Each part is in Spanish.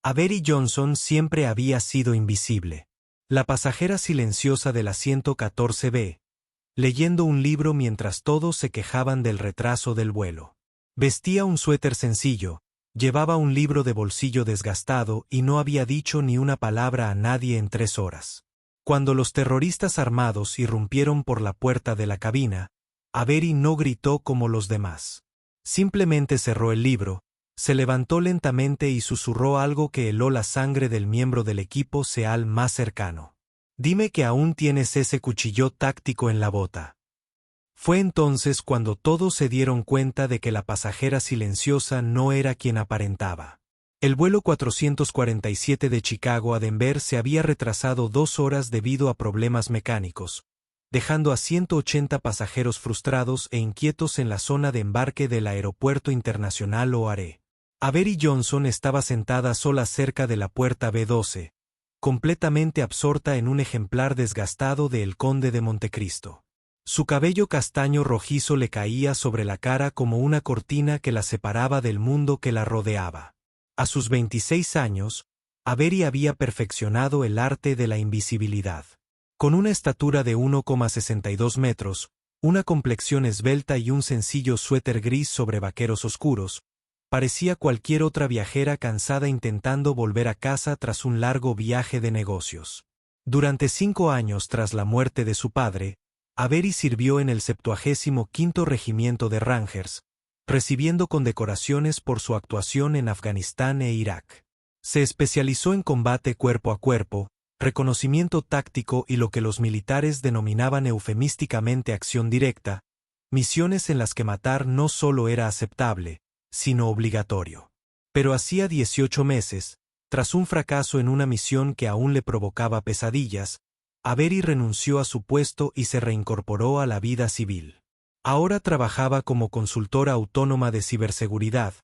Avery Johnson siempre había sido invisible. La pasajera silenciosa del asiento 14B, leyendo un libro mientras todos se quejaban del retraso del vuelo. Vestía un suéter sencillo, llevaba un libro de bolsillo desgastado y no había dicho ni una palabra a nadie en 3 horas. Cuando los terroristas armados irrumpieron por la puerta de la cabina, Avery no gritó como los demás. Simplemente cerró el libro, se levantó lentamente y susurró algo que heló la sangre del miembro del equipo SEAL más cercano. «Dime que aún tienes ese cuchillo táctico en la bota». Fue entonces cuando todos se dieron cuenta de que la pasajera silenciosa no era quien aparentaba. El vuelo 447 de Chicago a Denver se había retrasado 2 horas debido a problemas mecánicos, dejando a 180 pasajeros frustrados e inquietos en la zona de embarque del Aeropuerto Internacional O'Hare. Avery Johnson estaba sentada sola cerca de la puerta B12, completamente absorta en un ejemplar desgastado de El Conde de Montecristo. Su cabello castaño rojizo le caía sobre la cara como una cortina que la separaba del mundo que la rodeaba. A sus 26 años, Avery había perfeccionado el arte de la invisibilidad. Con una estatura de 1,62 metros, una complexión esbelta y un sencillo suéter gris sobre vaqueros oscuros, parecía cualquier otra viajera cansada intentando volver a casa tras un largo viaje de negocios. Durante 5 años tras la muerte de su padre, Avery sirvió en el 75º Regimiento de Rangers, recibiendo condecoraciones por su actuación en Afganistán e Irak. Se especializó en combate cuerpo a cuerpo, reconocimiento táctico y lo que los militares denominaban eufemísticamente acción directa, misiones en las que matar no solo era aceptable, sino obligatorio. Pero hacía 18 meses, tras un fracaso en una misión que aún le provocaba pesadillas, Avery renunció a su puesto y se reincorporó a la vida civil. Ahora trabajaba como consultora autónoma de ciberseguridad,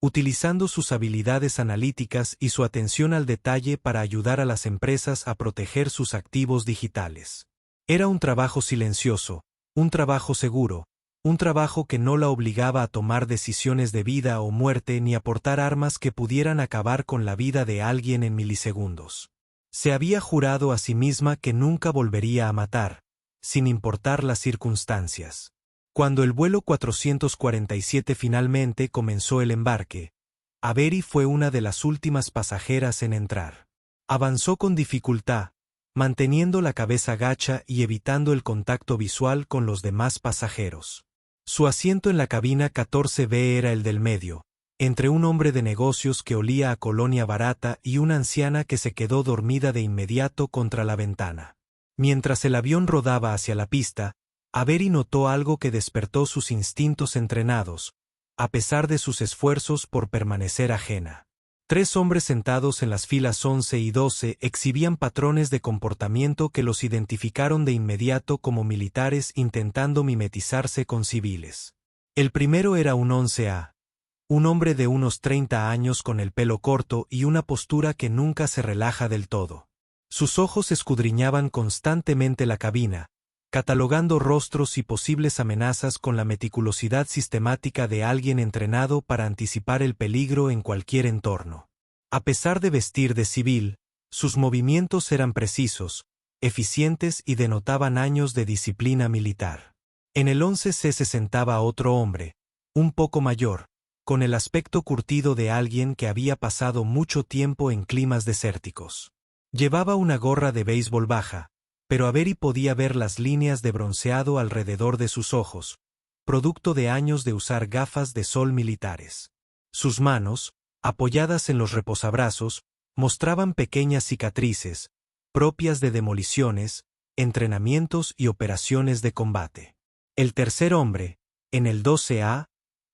utilizando sus habilidades analíticas y su atención al detalle para ayudar a las empresas a proteger sus activos digitales. Era un trabajo silencioso, un trabajo seguro, un trabajo que no la obligaba a tomar decisiones de vida o muerte ni a portar armas que pudieran acabar con la vida de alguien en milisegundos. Se había jurado a sí misma que nunca volvería a matar, sin importar las circunstancias. Cuando el vuelo 447 finalmente comenzó el embarque, Avery fue una de las últimas pasajeras en entrar. Avanzó con dificultad, manteniendo la cabeza gacha y evitando el contacto visual con los demás pasajeros. Su asiento en la cabina 14B era el del medio, entre un hombre de negocios que olía a colonia barata y una anciana que se quedó dormida de inmediato contra la ventana. Mientras el avión rodaba hacia la pista, Avery notó algo que despertó sus instintos entrenados, a pesar de sus esfuerzos por permanecer ajena. 3 hombres sentados en las filas 11 y 12 exhibían patrones de comportamiento que los identificaron de inmediato como militares intentando mimetizarse con civiles. El primero era un 11A, un hombre de unos 30 años con el pelo corto y una postura que nunca se relaja del todo. Sus ojos escudriñaban constantemente la cabina, catalogando rostros y posibles amenazas con la meticulosidad sistemática de alguien entrenado para anticipar el peligro en cualquier entorno. A pesar de vestir de civil, sus movimientos eran precisos, eficientes y denotaban años de disciplina militar. En el 11C se sentaba otro hombre, un poco mayor, con el aspecto curtido de alguien que había pasado mucho tiempo en climas desérticos. Llevaba una gorra de béisbol baja, pero Avery podía ver las líneas de bronceado alrededor de sus ojos, producto de años de usar gafas de sol militares. Sus manos, apoyadas en los reposabrazos, mostraban pequeñas cicatrices, propias de demoliciones, entrenamientos y operaciones de combate. El tercer hombre, en el 12A,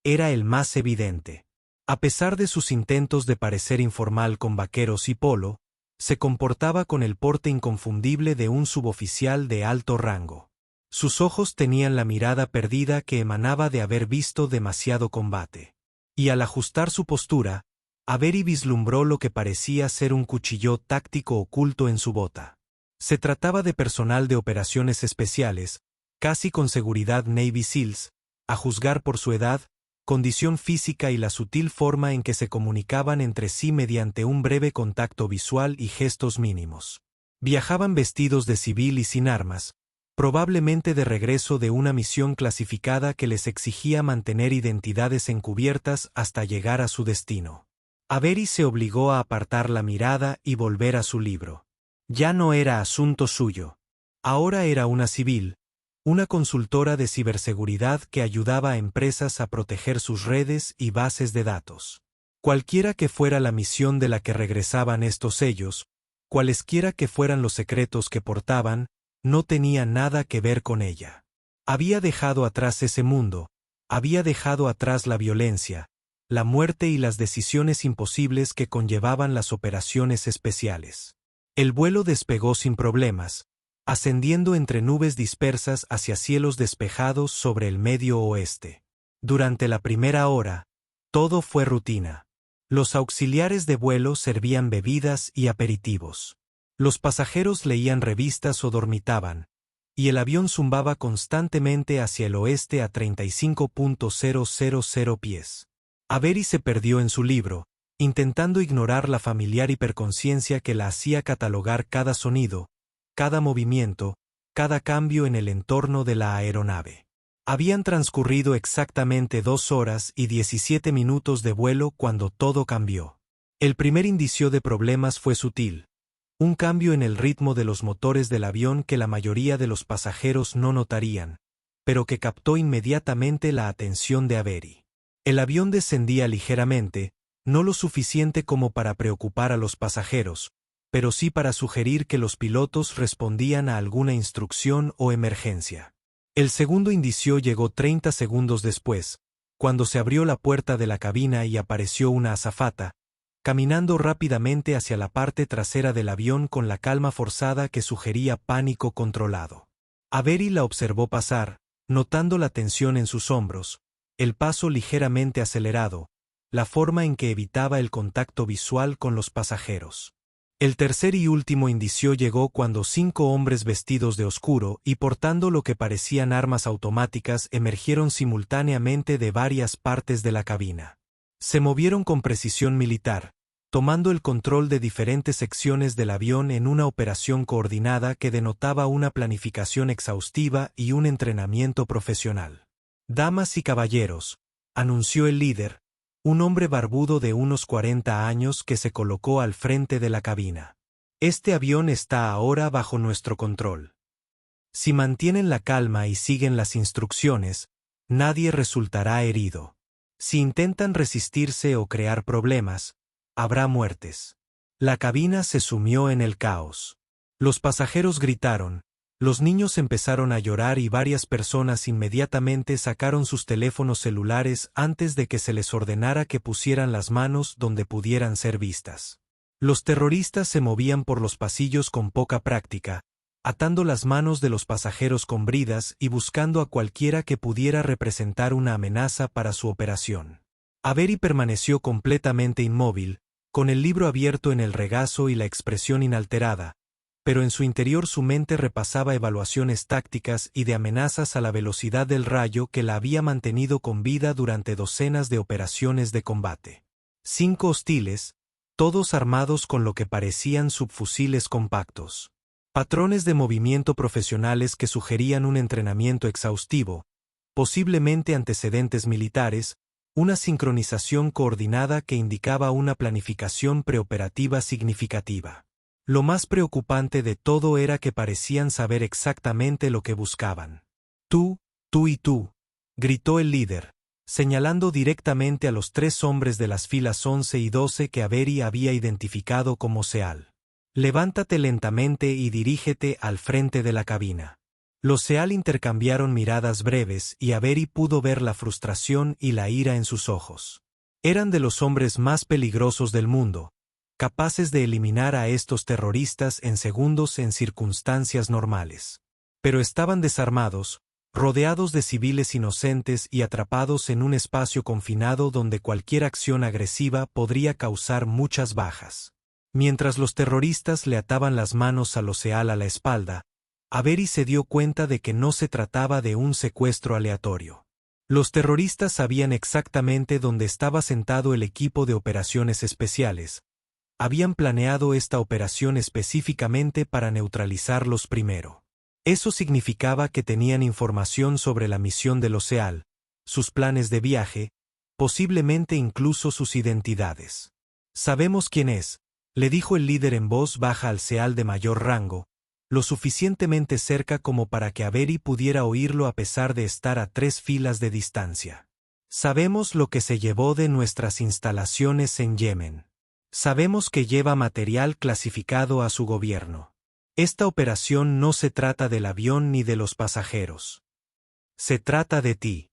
era el más evidente. A pesar de sus intentos de parecer informal con vaqueros y polo, se comportaba con el porte inconfundible de un suboficial de alto rango. Sus ojos tenían la mirada perdida que emanaba de haber visto demasiado combate. Y al ajustar su postura, Avery vislumbró lo que parecía ser un cuchillo táctico oculto en su bota. Se trataba de personal de operaciones especiales, casi con seguridad Navy SEALs, a juzgar por su edad, condición física y la sutil forma en que se comunicaban entre sí mediante un breve contacto visual y gestos mínimos. Viajaban vestidos de civil y sin armas, probablemente de regreso de una misión clasificada que les exigía mantener identidades encubiertas hasta llegar a su destino. Avery se obligó a apartar la mirada y volver a su libro. Ya no era asunto suyo. Ahora era una civil, una consultora de ciberseguridad que ayudaba a empresas a proteger sus redes y bases de datos. Cualquiera que fuera la misión de la que regresaban estos sellos, cualesquiera que fueran los secretos que portaban, no tenía nada que ver con ella. Había dejado atrás ese mundo, había dejado atrás la violencia, la muerte y las decisiones imposibles que conllevaban las operaciones especiales. El vuelo despegó sin problemas, ascendiendo entre nubes dispersas hacia cielos despejados sobre el Medio Oeste. Durante la primera hora, todo fue rutina. Los auxiliares de vuelo servían bebidas y aperitivos. Los pasajeros leían revistas o dormitaban, y el avión zumbaba constantemente hacia el oeste a 35.000 pies. Avery se perdió en su libro, intentando ignorar la familiar hiperconciencia que la hacía catalogar cada sonido, cada movimiento, cada cambio en el entorno de la aeronave. Habían transcurrido exactamente 2 horas y 17 minutos de vuelo cuando todo cambió. El primer indicio de problemas fue sutil. Un cambio en el ritmo de los motores del avión que la mayoría de los pasajeros no notarían, pero que captó inmediatamente la atención de Avery. El avión descendía ligeramente, no lo suficiente como para preocupar a los pasajeros, pero sí para sugerir que los pilotos respondían a alguna instrucción o emergencia. El segundo indicio llegó 30 segundos después, cuando se abrió la puerta de la cabina y apareció una azafata, caminando rápidamente hacia la parte trasera del avión con la calma forzada que sugería pánico controlado. Avery la observó pasar, notando la tensión en sus hombros, el paso ligeramente acelerado, la forma en que evitaba el contacto visual con los pasajeros. El tercer y último indicio llegó cuando 5 hombres vestidos de oscuro y portando lo que parecían armas automáticas emergieron simultáneamente de varias partes de la cabina. Se movieron con precisión militar, tomando el control de diferentes secciones del avión en una operación coordinada que denotaba una planificación exhaustiva y un entrenamiento profesional. «Damas y caballeros», anunció el líder, un hombre barbudo de unos 40 años que se colocó al frente de la cabina. «Este avión está ahora bajo nuestro control. Si mantienen la calma y siguen las instrucciones, nadie resultará herido. Si intentan resistirse o crear problemas, habrá muertes». La cabina se sumió en el caos. Los pasajeros gritaron, los niños empezaron a llorar y varias personas inmediatamente sacaron sus teléfonos celulares antes de que se les ordenara que pusieran las manos donde pudieran ser vistas. Los terroristas se movían por los pasillos con poca práctica, atando las manos de los pasajeros con bridas y buscando a cualquiera que pudiera representar una amenaza para su operación. Avery permaneció completamente inmóvil, con el libro abierto en el regazo y la expresión inalterada, pero en su interior su mente repasaba evaluaciones tácticas y de amenazas a la velocidad del rayo que la había mantenido con vida durante docenas de operaciones de combate. 5 hostiles, todos armados con lo que parecían subfusiles compactos. Patrones de movimiento profesionales que sugerían un entrenamiento exhaustivo, posiblemente antecedentes militares, una sincronización coordinada que indicaba una planificación preoperativa significativa. Lo más preocupante de todo era que parecían saber exactamente lo que buscaban. «Tú, tú y tú», gritó el líder, señalando directamente a los 3 hombres de las filas 11 y 12 que Avery había identificado como SEAL. «Levántate lentamente y dirígete al frente de la cabina». Los SEAL intercambiaron miradas breves y Avery pudo ver la frustración y la ira en sus ojos. Eran de los hombres más peligrosos del mundo, capaces de eliminar a estos terroristas en segundos en circunstancias normales. Pero estaban desarmados, rodeados de civiles inocentes y atrapados en un espacio confinado donde cualquier acción agresiva podría causar muchas bajas. Mientras los terroristas le ataban las manos a los SEAL a la espalda, Avery se dio cuenta de que no se trataba de un secuestro aleatorio. Los terroristas sabían exactamente dónde estaba sentado el equipo de operaciones especiales. Habían planeado esta operación específicamente para neutralizarlos primero. Eso significaba que tenían información sobre la misión de los SEAL, sus planes de viaje, posiblemente incluso sus identidades. «Sabemos quién es», le dijo el líder en voz baja al SEAL de mayor rango, lo suficientemente cerca como para que Avery pudiera oírlo a pesar de estar a 3 filas de distancia. «Sabemos lo que se llevó de nuestras instalaciones en Yemen. Sabemos que lleva material clasificado a su gobierno. Esta operación no se trata del avión ni de los pasajeros. Se trata de ti».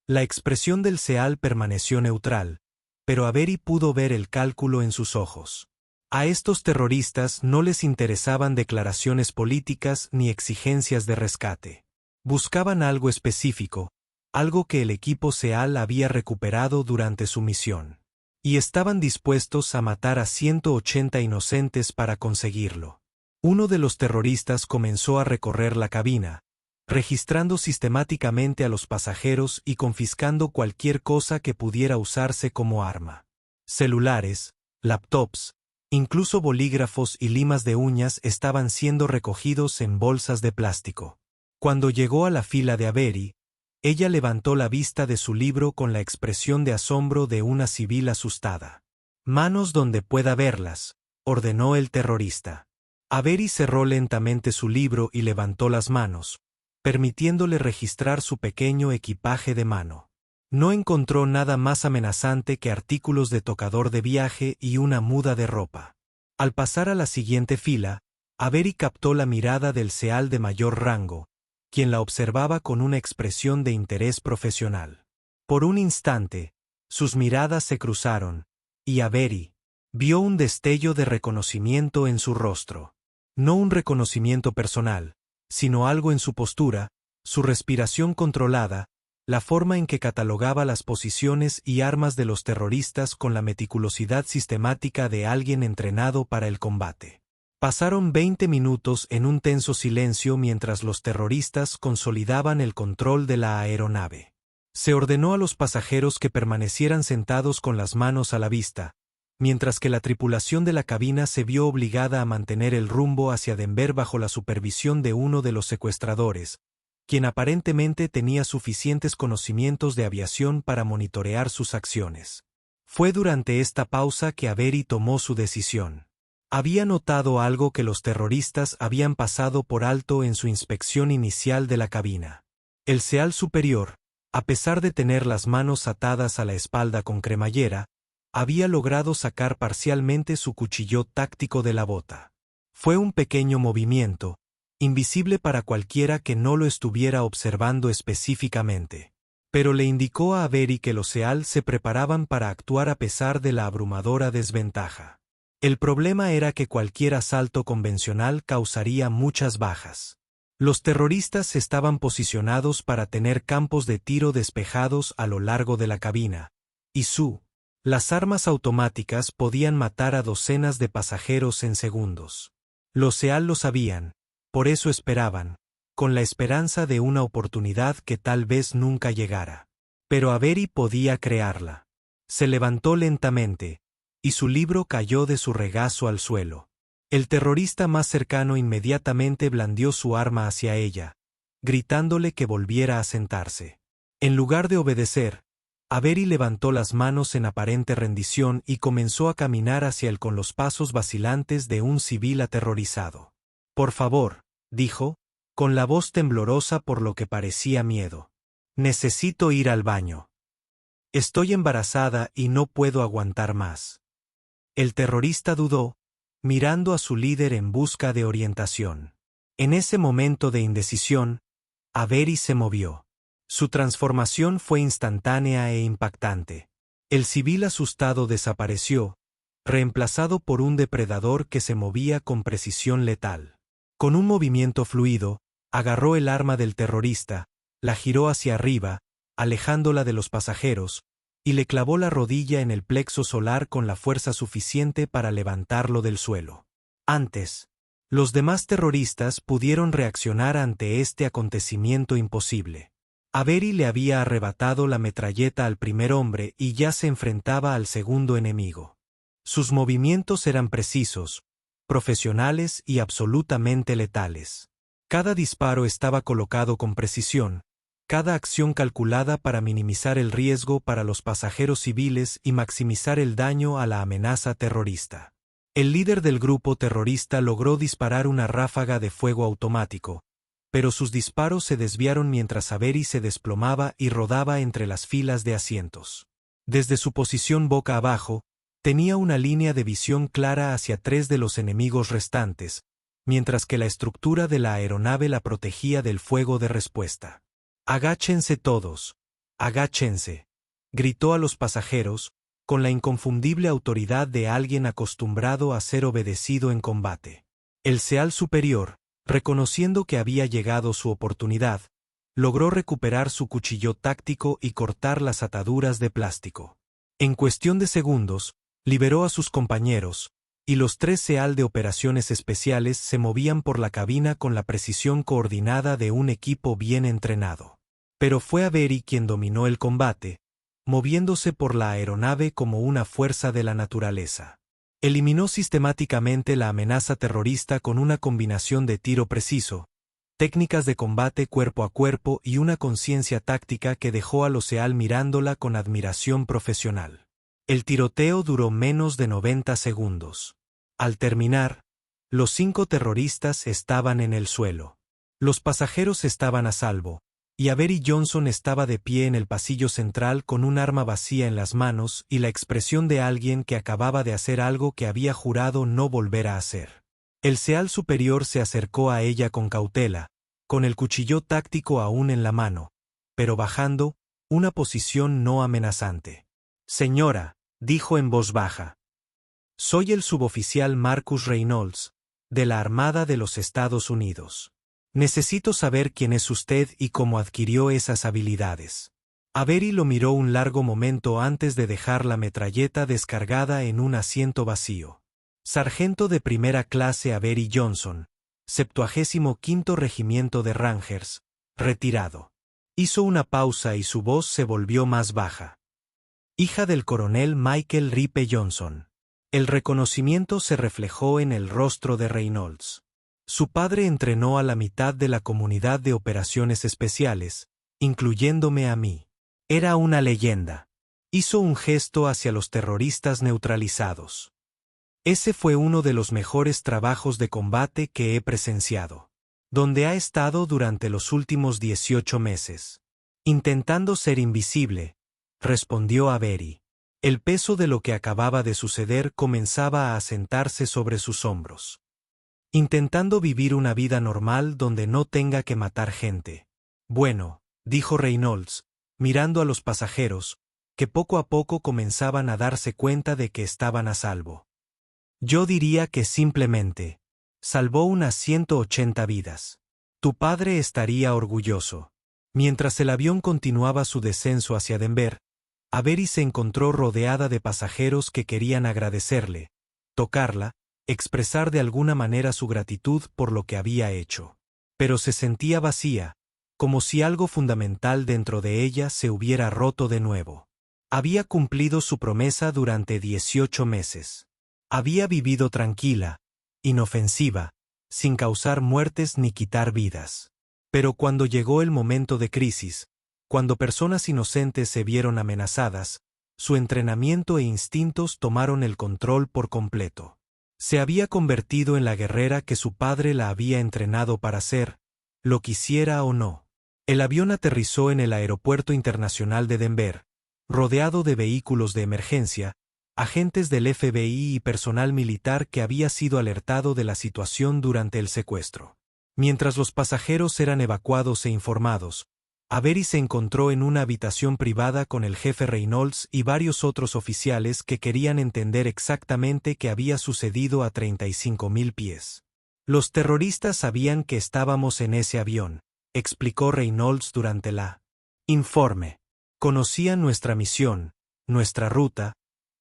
La expresión del SEAL permaneció neutral, pero Avery pudo ver el cálculo en sus ojos. A estos terroristas no les interesaban declaraciones políticas ni exigencias de rescate. Buscaban algo específico, algo que el equipo SEAL había recuperado durante su misión. Y estaban dispuestos a matar a 180 inocentes para conseguirlo. Uno de los terroristas comenzó a recorrer la cabina, registrando sistemáticamente a los pasajeros y confiscando cualquier cosa que pudiera usarse como arma. Celulares, laptops, incluso bolígrafos y limas de uñas estaban siendo recogidos en bolsas de plástico. Cuando llegó a la fila de Avery, ella levantó la vista de su libro con la expresión de asombro de una civil asustada. «Manos donde pueda verlas», ordenó el terrorista. Avery cerró lentamente su libro y levantó las manos, permitiéndole registrar su pequeño equipaje de mano. No encontró nada más amenazante que artículos de tocador de viaje y una muda de ropa. Al pasar a la siguiente fila, Avery captó la mirada del SEAL de mayor rango, quien la observaba con una expresión de interés profesional. Por un instante, sus miradas se cruzaron, y Avery vio un destello de reconocimiento en su rostro. No un reconocimiento personal, sino algo en su postura, su respiración controlada, la forma en que catalogaba las posiciones y armas de los terroristas con la meticulosidad sistemática de alguien entrenado para el combate. Pasaron 20 minutos en un tenso silencio mientras los terroristas consolidaban el control de la aeronave. Se ordenó a los pasajeros que permanecieran sentados con las manos a la vista, mientras que la tripulación de la cabina se vio obligada a mantener el rumbo hacia Denver bajo la supervisión de uno de los secuestradores, quien aparentemente tenía suficientes conocimientos de aviación para monitorear sus acciones. Fue durante esta pausa que Avery tomó su decisión. Había notado algo que los terroristas habían pasado por alto en su inspección inicial de la cabina. El SEAL superior, a pesar de tener las manos atadas a la espalda con cremallera, había logrado sacar parcialmente su cuchillo táctico de la bota. Fue un pequeño movimiento, invisible para cualquiera que no lo estuviera observando específicamente. Pero le indicó a Avery que los SEAL se preparaban para actuar a pesar de la abrumadora desventaja. El problema era que cualquier asalto convencional causaría muchas bajas. Los terroristas estaban posicionados para tener campos de tiro despejados a lo largo de la cabina, y las armas automáticas podían matar a docenas de pasajeros en segundos. Los SEAL lo sabían, por eso esperaban, con la esperanza de una oportunidad que tal vez nunca llegara. Pero Avery podía crearla. Se levantó lentamente, y su libro cayó de su regazo al suelo. El terrorista más cercano inmediatamente blandió su arma hacia ella, gritándole que volviera a sentarse. En lugar de obedecer, Avery levantó las manos en aparente rendición y comenzó a caminar hacia él con los pasos vacilantes de un civil aterrorizado. «Por favor», dijo, con la voz temblorosa por lo que parecía miedo. «Necesito ir al baño. Estoy embarazada y no puedo aguantar más». El terrorista dudó, mirando a su líder en busca de orientación. En ese momento de indecisión, Avery se movió. Su transformación fue instantánea e impactante. El civil asustado desapareció, reemplazado por un depredador que se movía con precisión letal. Con un movimiento fluido, agarró el arma del terrorista, la giró hacia arriba, alejándola de los pasajeros, y le clavó la rodilla en el plexo solar con la fuerza suficiente para levantarlo del suelo. Antes, los demás terroristas pudieron reaccionar ante este acontecimiento imposible. Avery le había arrebatado la metralleta al primer hombre y ya se enfrentaba al segundo enemigo. Sus movimientos eran precisos, profesionales y absolutamente letales. Cada disparo estaba colocado con precisión, cada acción calculada para minimizar el riesgo para los pasajeros civiles y maximizar el daño a la amenaza terrorista. El líder del grupo terrorista logró disparar una ráfaga de fuego automático, pero sus disparos se desviaron mientras Avery se desplomaba y rodaba entre las filas de asientos. Desde su posición boca abajo, tenía una línea de visión clara hacia 3 de los enemigos restantes, mientras que la estructura de la aeronave la protegía del fuego de respuesta. «Agáchense todos, agáchense», gritó a los pasajeros, con la inconfundible autoridad de alguien acostumbrado a ser obedecido en combate. El SEAL superior, reconociendo que había llegado su oportunidad, logró recuperar su cuchillo táctico y cortar las ataduras de plástico. En cuestión de segundos, liberó a sus compañeros, y los 3 SEAL de operaciones especiales se movían por la cabina con la precisión coordinada de un equipo bien entrenado. Pero fue Avery quien dominó el combate, moviéndose por la aeronave como una fuerza de la naturaleza. Eliminó sistemáticamente la amenaza terrorista con una combinación de tiro preciso, técnicas de combate cuerpo a cuerpo y una conciencia táctica que dejó a los SEAL mirándola con admiración profesional. El tiroteo duró menos de 90 segundos. Al terminar, los 5 terroristas estaban en el suelo. Los pasajeros estaban a salvo, y Avery Johnson estaba de pie en el pasillo central con un arma vacía en las manos y la expresión de alguien que acababa de hacer algo que había jurado no volver a hacer. El SEAL superior se acercó a ella con cautela, con el cuchillo táctico aún en la mano, pero bajando, una posición no amenazante. «Señora», dijo en voz baja. «Soy el suboficial Marcus Reynolds, de la Armada de los Estados Unidos. Necesito saber quién es usted y cómo adquirió esas habilidades». Avery lo miró un largo momento antes de dejar la metralleta descargada en un asiento vacío. «Sargento de primera clase Avery Johnson, 75º Regimiento de Rangers, retirado». Hizo una pausa y su voz se volvió más baja. «Hija del coronel Michael Ripe Johnson». El reconocimiento se reflejó en el rostro de Reynolds. Su padre entrenó a la mitad de la comunidad de operaciones especiales, incluyéndome a mí. Era una leyenda. Hizo un gesto hacia los terroristas neutralizados. Ese fue uno de los mejores trabajos de combate que he presenciado. Donde ha estado durante los últimos 18 meses. Intentando ser invisible, respondió Avery. El peso de lo que acababa de suceder comenzaba a asentarse sobre sus hombros. Intentando vivir una vida normal donde no tenga que matar gente. Bueno, dijo Reynolds, mirando a los pasajeros, que poco a poco comenzaban a darse cuenta de que estaban a salvo. Yo diría que simplemente salvó unas 180 vidas. Tu padre estaría orgulloso. Mientras el avión continuaba su descenso hacia Denver, Avery se encontró rodeada de pasajeros que querían agradecerle, tocarla, expresar de alguna manera su gratitud por lo que había hecho. Pero se sentía vacía, como si algo fundamental dentro de ella se hubiera roto de nuevo. Había cumplido su promesa durante 18 meses. Había vivido tranquila, inofensiva, sin causar muertes ni quitar vidas. Pero cuando llegó el momento de crisis, cuando personas inocentes se vieron amenazadas, su entrenamiento e instintos tomaron el control por completo. Se había convertido en la guerrera que su padre la había entrenado para ser, lo quisiera o no. El avión aterrizó en el Aeropuerto Internacional de Denver, rodeado de vehículos de emergencia, agentes del FBI y personal militar que había sido alertado de la situación durante el secuestro. Mientras los pasajeros eran evacuados e informados, Avery se encontró en una habitación privada con el jefe Reynolds y varios otros oficiales que querían entender exactamente qué había sucedido a 35.000 pies. Los terroristas sabían que estábamos en ese avión, explicó Reynolds durante la informe. Conocían nuestra misión, nuestra ruta,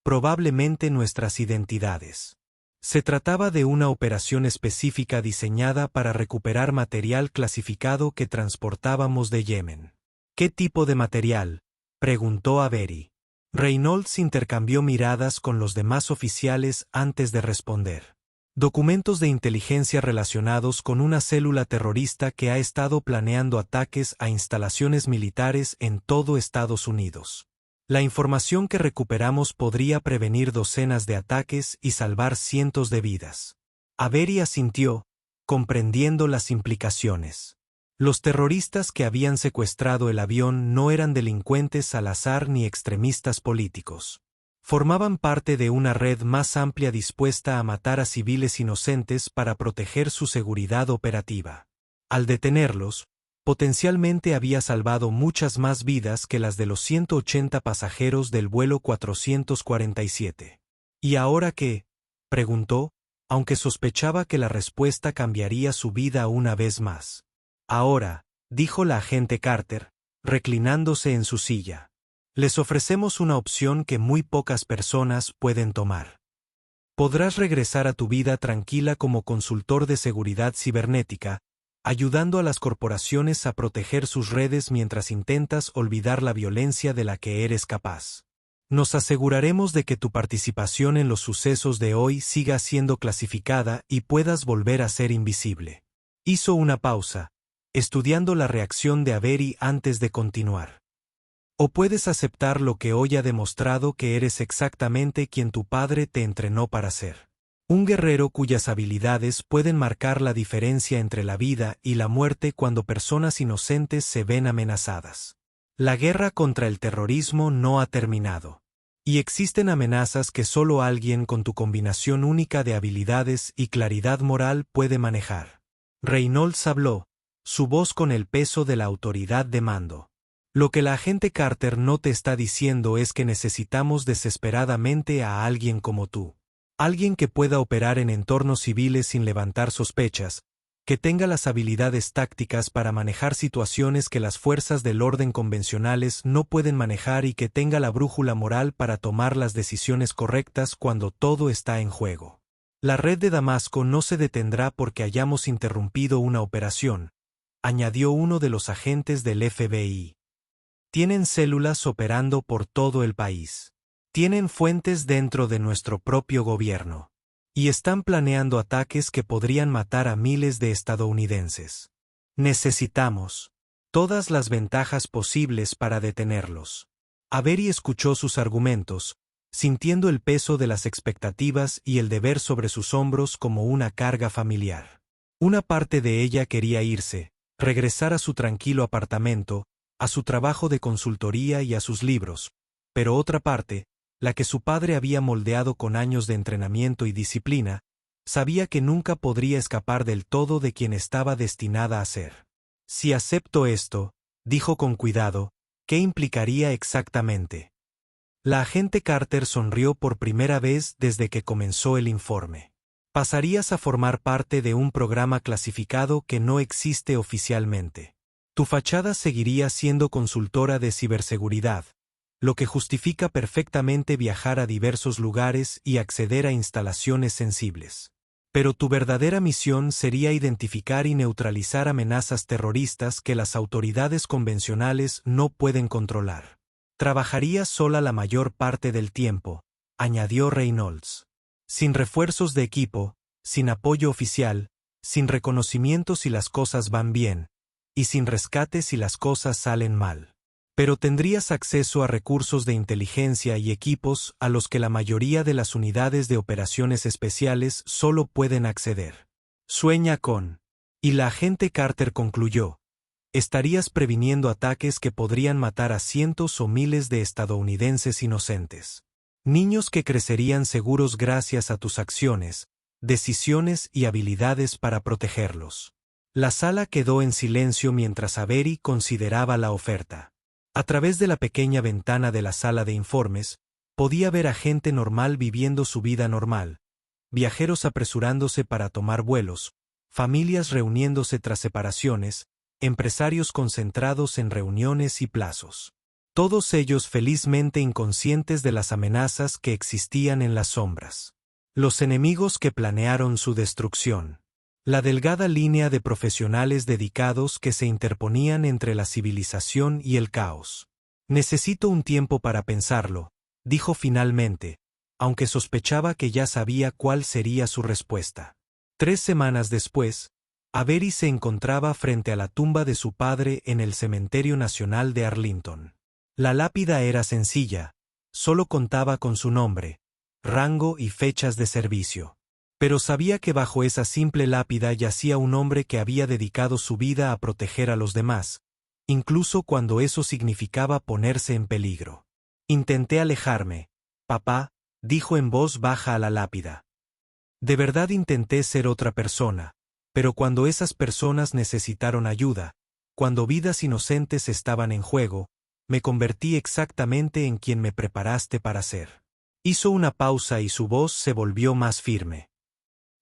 probablemente nuestras identidades. Se trataba de una operación específica diseñada para recuperar material clasificado que transportábamos de Yemen. ¿Qué tipo de material?, preguntó Avery. Reynolds intercambió miradas con los demás oficiales antes de responder. Documentos de inteligencia relacionados con una célula terrorista que ha estado planeando ataques a instalaciones militares en todo Estados Unidos. La información que recuperamos podría prevenir docenas de ataques y salvar cientos de vidas. Avery asintió, comprendiendo las implicaciones. Los terroristas que habían secuestrado el avión no eran delincuentes al azar ni extremistas políticos. Formaban parte de una red más amplia dispuesta a matar a civiles inocentes para proteger su seguridad operativa. Al detenerlos, potencialmente había salvado muchas más vidas que las de los 180 pasajeros del vuelo 447. ¿Y ahora qué?, preguntó, aunque sospechaba que la respuesta cambiaría su vida una vez más. Ahora, dijo la agente Carter, reclinándose en su silla. Les ofrecemos una opción que muy pocas personas pueden tomar. Podrás regresar a tu vida tranquila como consultor de seguridad cibernética, ayudando a las corporaciones a proteger sus redes mientras intentas olvidar la violencia de la que eres capaz. Nos aseguraremos de que tu participación en los sucesos de hoy siga siendo clasificada y puedas volver a ser invisible. Hizo una pausa, estudiando la reacción de Avery antes de continuar. O puedes aceptar lo que hoy ha demostrado que eres exactamente quien tu padre te entrenó para ser. Un guerrero cuyas habilidades pueden marcar la diferencia entre la vida y la muerte cuando personas inocentes se ven amenazadas. La guerra contra el terrorismo no ha terminado. Y existen amenazas que solo alguien con tu combinación única de habilidades y claridad moral puede manejar. Reynolds habló, su voz con el peso de la autoridad de mando. Lo que la agente Carter no te está diciendo es que necesitamos desesperadamente a alguien como tú. Alguien que pueda operar en entornos civiles sin levantar sospechas, que tenga las habilidades tácticas para manejar situaciones que las fuerzas del orden convencionales no pueden manejar y que tenga la brújula moral para tomar las decisiones correctas cuando todo está en juego. La red de Damasco no se detendrá porque hayamos interrumpido una operación, añadió uno de los agentes del FBI. Tienen células operando por todo el país. Tienen fuentes dentro de nuestro propio gobierno. Y están planeando ataques que podrían matar a miles de estadounidenses. Necesitamos todas las ventajas posibles para detenerlos. Avery escuchó sus argumentos, sintiendo el peso de las expectativas y el deber sobre sus hombros como una carga familiar. Una parte de ella quería irse, regresar a su tranquilo apartamento, a su trabajo de consultoría y a sus libros, pero otra parte, la que su padre había moldeado con años de entrenamiento y disciplina, sabía que nunca podría escapar del todo de quien estaba destinada a ser. Si acepto esto, dijo con cuidado, ¿qué implicaría exactamente? La agente Carter sonrió por primera vez desde que comenzó el informe. Pasarías a formar parte de un programa clasificado que no existe oficialmente. Tu fachada seguiría siendo consultora de ciberseguridad, lo que justifica perfectamente viajar a diversos lugares y acceder a instalaciones sensibles. Pero tu verdadera misión sería identificar y neutralizar amenazas terroristas que las autoridades convencionales no pueden controlar. Trabajarías sola la mayor parte del tiempo, añadió Reynolds. Sin refuerzos de equipo, sin apoyo oficial, sin reconocimiento si las cosas van bien, y sin rescate si las cosas salen mal. Pero tendrías acceso a recursos de inteligencia y equipos a los que la mayoría de las unidades de operaciones especiales solo pueden acceder. Sueña con. Y la agente Carter concluyó, estarías previniendo ataques que podrían matar a cientos o miles de estadounidenses inocentes. Niños que crecerían seguros gracias a tus acciones, decisiones y habilidades para protegerlos. La sala quedó en silencio mientras Avery consideraba la oferta. A través de la pequeña ventana de la sala de informes, podía ver a gente normal viviendo su vida normal, viajeros apresurándose para tomar vuelos, familias reuniéndose tras separaciones, empresarios concentrados en reuniones y plazos. Todos ellos felizmente inconscientes de las amenazas que existían en las sombras. Los enemigos que planearon su destrucción. La delgada línea de profesionales dedicados que se interponían entre la civilización y el caos. Necesito un tiempo para pensarlo, dijo finalmente, aunque sospechaba que ya sabía cuál sería su respuesta. 3 semanas después, Avery se encontraba frente a la tumba de su padre en el Cementerio Nacional de Arlington. La lápida era sencilla, solo contaba con su nombre, rango y fechas de servicio. Pero sabía que bajo esa simple lápida yacía un hombre que había dedicado su vida a proteger a los demás, incluso cuando eso significaba ponerse en peligro. Intenté alejarme, papá, dijo en voz baja a la lápida. De verdad intenté ser otra persona, pero cuando esas personas necesitaron ayuda, cuando vidas inocentes estaban en juego, me convertí exactamente en quien me preparaste para ser. Hizo una pausa y su voz se volvió más firme.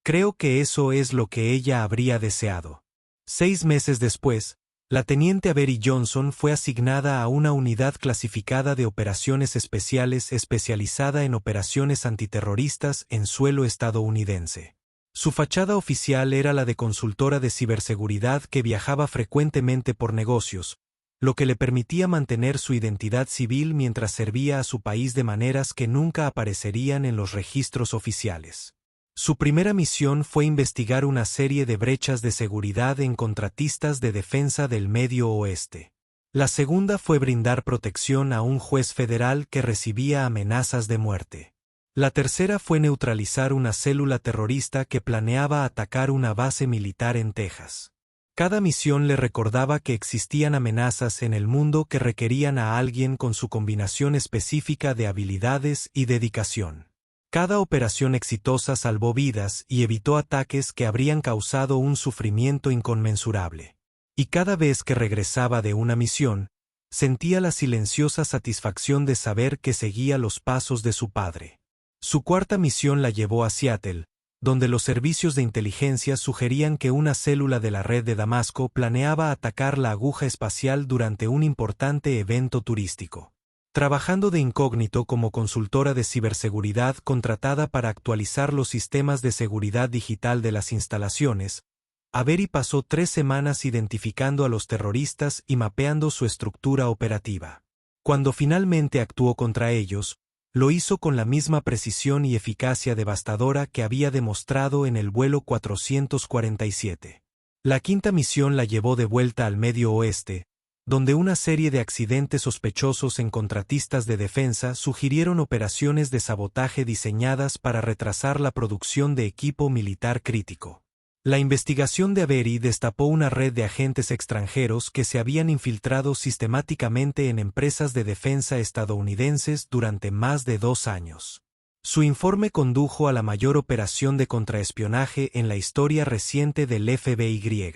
Creo que eso es lo que ella habría deseado. 6 meses después, la teniente Avery Johnson fue asignada a una unidad clasificada de operaciones especiales especializada en operaciones antiterroristas en suelo estadounidense. Su fachada oficial era la de consultora de ciberseguridad que viajaba frecuentemente por negocios, lo que le permitía mantener su identidad civil mientras servía a su país de maneras que nunca aparecerían en los registros oficiales. Su primera misión fue investigar una serie de brechas de seguridad en contratistas de defensa del Medio Oeste. La segunda fue brindar protección a un juez federal que recibía amenazas de muerte. La tercera fue neutralizar una célula terrorista que planeaba atacar una base militar en Texas. Cada misión le recordaba que existían amenazas en el mundo que requerían a alguien con su combinación específica de habilidades y dedicación. Cada operación exitosa salvó vidas y evitó ataques que habrían causado un sufrimiento inconmensurable. Y cada vez que regresaba de una misión, sentía la silenciosa satisfacción de saber que seguía los pasos de su padre. Su cuarta misión la llevó a Seattle, donde los servicios de inteligencia sugerían que una célula de la red de Damasco planeaba atacar la aguja espacial durante un importante evento turístico. Trabajando de incógnito como consultora de ciberseguridad contratada para actualizar los sistemas de seguridad digital de las instalaciones, Avery pasó 3 semanas identificando a los terroristas y mapeando su estructura operativa. Cuando finalmente actuó contra ellos, lo hizo con la misma precisión y eficacia devastadora que había demostrado en el vuelo 447. La quinta misión la llevó de vuelta al Medio Oeste, donde una serie de accidentes sospechosos en contratistas de defensa sugirieron operaciones de sabotaje diseñadas para retrasar la producción de equipo militar crítico. La investigación de Avery destapó una red de agentes extranjeros que se habían infiltrado sistemáticamente en empresas de defensa estadounidenses durante más de 2 años. Su informe condujo a la mayor operación de contraespionaje en la historia reciente del FBI.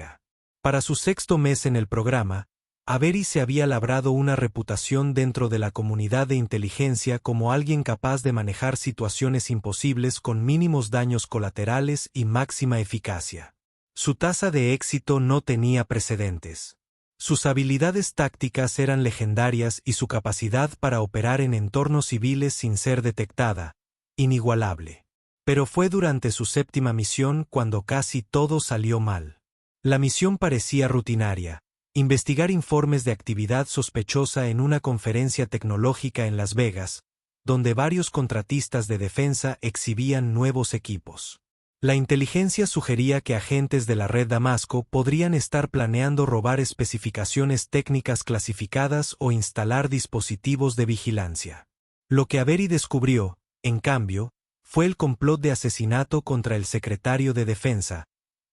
Para su 6º mes en el programa, Avery se había labrado una reputación dentro de la comunidad de inteligencia como alguien capaz de manejar situaciones imposibles con mínimos daños colaterales y máxima eficacia. Su tasa de éxito no tenía precedentes. Sus habilidades tácticas eran legendarias y su capacidad para operar en entornos civiles sin ser detectada, inigualable. Pero fue durante su 7ª misión cuando casi todo salió mal. La misión parecía rutinaria. Investigar informes de actividad sospechosa en una conferencia tecnológica en Las Vegas, donde varios contratistas de defensa exhibían nuevos equipos. La inteligencia sugería que agentes de la red Damasco podrían estar planeando robar especificaciones técnicas clasificadas o instalar dispositivos de vigilancia. Lo que Avery descubrió, en cambio, fue el complot de asesinato contra el secretario de Defensa,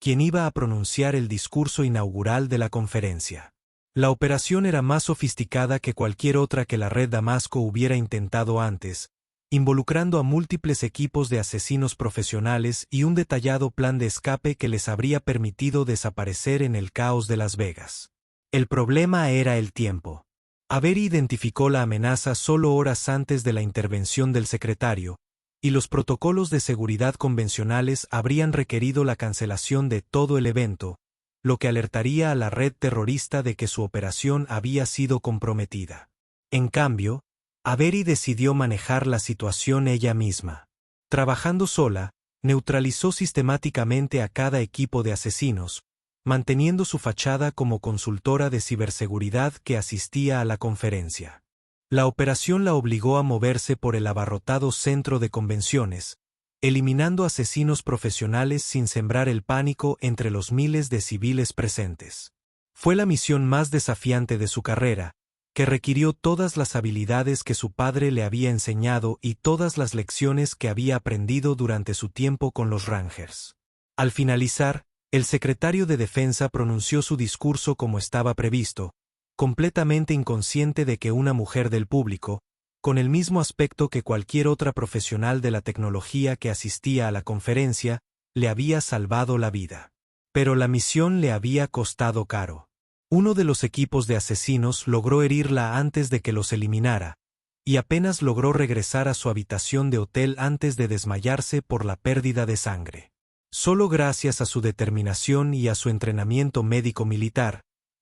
quien iba a pronunciar el discurso inaugural de la conferencia. La operación era más sofisticada que cualquier otra que la red Damasco hubiera intentado antes, involucrando a múltiples equipos de asesinos profesionales y un detallado plan de escape que les habría permitido desaparecer en el caos de Las Vegas. El problema era el tiempo. Avery identificó la amenaza solo horas antes de la intervención del secretario, y los protocolos de seguridad convencionales habrían requerido la cancelación de todo el evento, lo que alertaría a la red terrorista de que su operación había sido comprometida. En cambio, Avery decidió manejar la situación ella misma. Trabajando sola, Neutralizó sistemáticamente a cada equipo de asesinos, manteniendo su fachada como consultora de ciberseguridad que asistía a la conferencia. La operación la obligó a moverse por el abarrotado centro de convenciones, eliminando asesinos profesionales sin sembrar el pánico entre los miles de civiles presentes. Fue la misión más desafiante de su carrera, que requirió todas las habilidades que su padre le había enseñado y todas las lecciones que había aprendido durante su tiempo con los Rangers. Al finalizar, el secretario de Defensa pronunció su discurso como estaba previsto, completamente inconsciente de que una mujer del público, con el mismo aspecto que cualquier otra profesional de la tecnología que asistía a la conferencia, le había salvado la vida. Pero la misión le había costado caro. Uno de los equipos de asesinos logró herirla antes de que los eliminara, y apenas logró regresar a su habitación de hotel antes de desmayarse por la pérdida de sangre. Solo gracias a su determinación y a su entrenamiento médico-militar,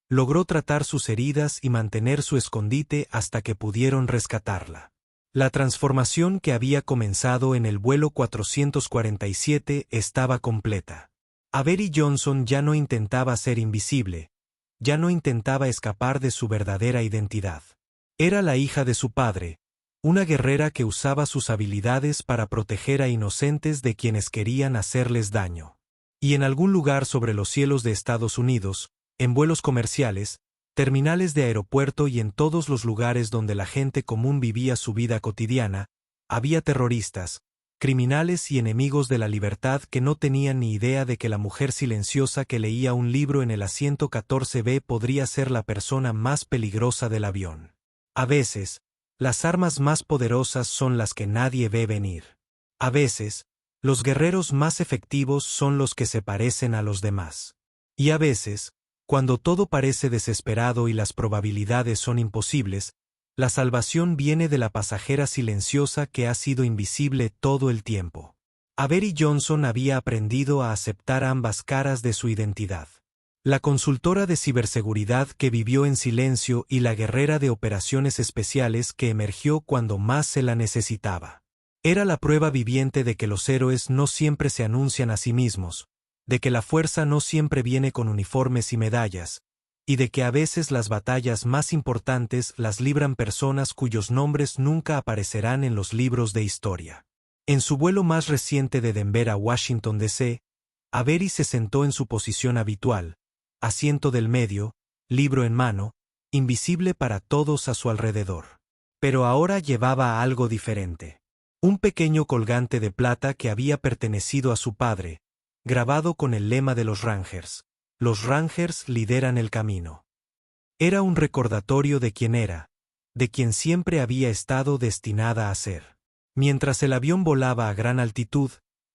logró tratar sus heridas y mantener su escondite hasta que pudieron rescatarla. La transformación que había comenzado en el vuelo 447 estaba completa. Avery Johnson ya no intentaba ser invisible, ya no intentaba escapar de su verdadera identidad. Era la hija de su padre, una guerrera que usaba sus habilidades para proteger a inocentes de quienes querían hacerles daño. Y en algún lugar sobre los cielos de Estados Unidos, en vuelos comerciales, terminales de aeropuerto y en todos los lugares donde la gente común vivía su vida cotidiana, había terroristas, criminales y enemigos de la libertad que no tenían ni idea de que la mujer silenciosa que leía un libro en el asiento 14B podría ser la persona más peligrosa del avión. A veces, las armas más poderosas son las que nadie ve venir. A veces, los guerreros más efectivos son los que se parecen a los demás. Y a veces, cuando todo parece desesperado y las probabilidades son imposibles, la salvación viene de la pasajera silenciosa que ha sido invisible todo el tiempo. Avery Johnson había aprendido a aceptar ambas caras de su identidad. La consultora de ciberseguridad que vivió en silencio y la guerrera de operaciones especiales que emergió cuando más se la necesitaba. Era la prueba viviente de que los héroes no siempre se anuncian a sí mismos, de que la fuerza no siempre viene con uniformes y medallas, y de que a veces las batallas más importantes las libran personas cuyos nombres nunca aparecerán en los libros de historia. En su vuelo más reciente de Denver a Washington, D.C., Avery se sentó en su posición habitual, asiento del medio, libro en mano, invisible para todos a su alrededor. Pero ahora llevaba algo diferente. Un pequeño colgante de plata que había pertenecido a su padre, grabado con el lema de los Rangers. Los Rangers lideran el camino. Era un recordatorio de quién era, de quien siempre había estado destinada a ser. Mientras el avión volaba a gran altitud,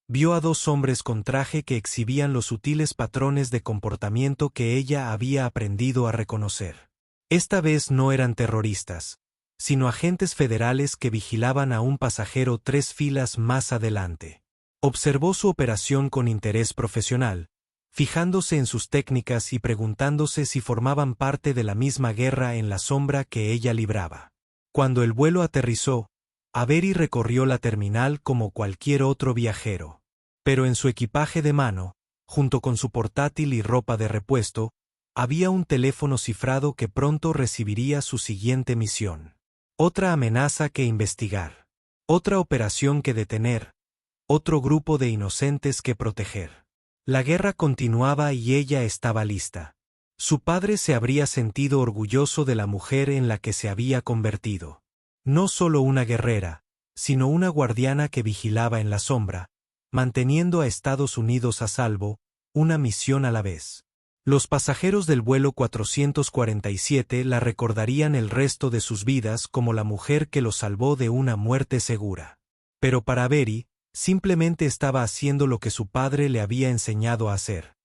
vio a dos hombres con traje que exhibían los sutiles patrones de comportamiento que ella había aprendido a reconocer. Esta vez no eran terroristas, sino agentes federales que vigilaban a un pasajero 3 filas más adelante. Observó su operación con interés profesional, fijándose en sus técnicas y preguntándose si formaban parte de la misma guerra en la sombra que ella libraba. Cuando el vuelo aterrizó, Avery recorrió la terminal como cualquier otro viajero. Pero en su equipaje de mano, junto con su portátil y ropa de repuesto, había un teléfono cifrado que pronto recibiría su siguiente misión. Otra amenaza que investigar. Otra operación que detener. Otro grupo de inocentes que proteger. La guerra continuaba y ella estaba lista. Su padre se habría sentido orgulloso de la mujer en la que se había convertido. No solo una guerrera, sino una guardiana que vigilaba en la sombra, manteniendo a Estados Unidos a salvo, una misión a la vez. Los pasajeros del vuelo 447 la recordarían el resto de sus vidas como la mujer que los salvó de una muerte segura. Pero para Avery, simplemente estaba haciendo lo que su padre le había enseñado a hacer.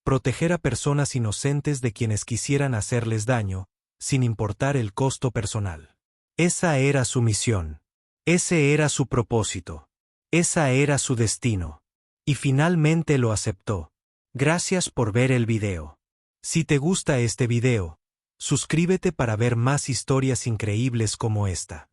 Proteger a personas inocentes de quienes quisieran hacerles daño, sin importar el costo personal. Esa era su misión. Ese era su propósito. Esa era su destino. Y finalmente lo aceptó. Gracias por ver el video. Si te gusta este video, suscríbete para ver más historias increíbles como esta.